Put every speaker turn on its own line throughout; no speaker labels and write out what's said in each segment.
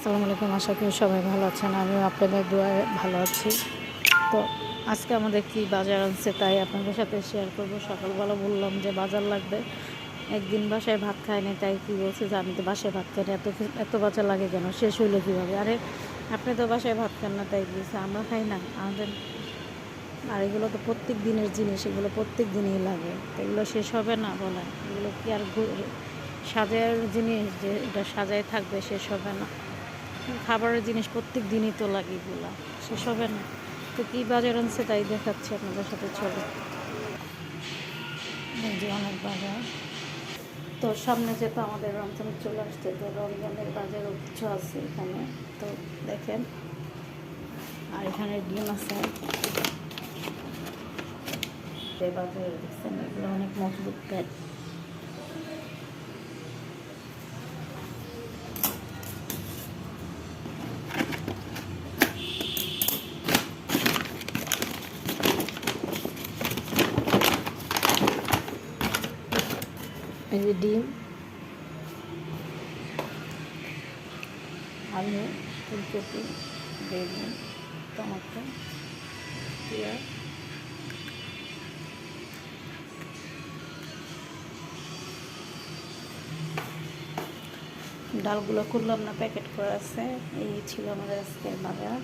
আসসালামু আলাইকুম। আশা করি সবাই ভালো আছেন। আমিও আপনাদের দোয়ায় ভালো আছি। তো আজকে আমাদের কি বাজার আনছে তাই আপনাদের সাথে শেয়ার করব। সকালবেলা বললাম যে বাজার লাগবে, একদিন বাসায় ভাত খায়নি তাই কি বলছে যে আমি তো বাসায় ভাত খাই না, এত বাজার লাগে কেন, শেষ হইলো কীভাবে? আরে আপনি তো বাসায় ভাত খান না তাই বলছে আমরা খাই না আমাদের, আর এগুলো তো প্রত্যেক দিনের জিনিস, এগুলো প্রত্যেক দিনই লাগে, তো এগুলো শেষ হবে না বলেন? এগুলো কি আর সাজার জিনিস যে এটা সাজায় থাকবে, শেষ হবে না? খাবারের জিনিস প্রত্যেক দিনই তো লাগে, এগুলো শেষ হবে না। তো কী বাজার আনছে তাই দেখাচ্ছি আপনাদের সাথে, চলো। এই যে অনেক বাজার, তো সামনে যেহেতু আমাদের রমজান চলে আসছে, তো রমজানের বাজারও কিছু আছে এখানে, তো দেখেন। আর এখানে ডিম আছে, বাজারে দেখছেন এগুলো অনেক মজবুত প্যাট। এই যে ডিম, আলু, ফুলকপি, বেগুন, টমেটো, পেঁয়াজ, ডালগুলো করলাম না, প্যাকেট করা আছে। এই ছিল আমাদের আজকের বাজার।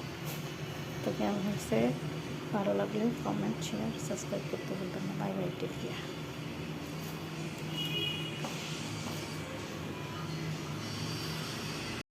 তো কেমন হয়েছে, ভালো লাগলে কমেন্ট, শেয়ার, সাবস্ক্রাইব করতে ভুলবেন না। Bye bye, take care.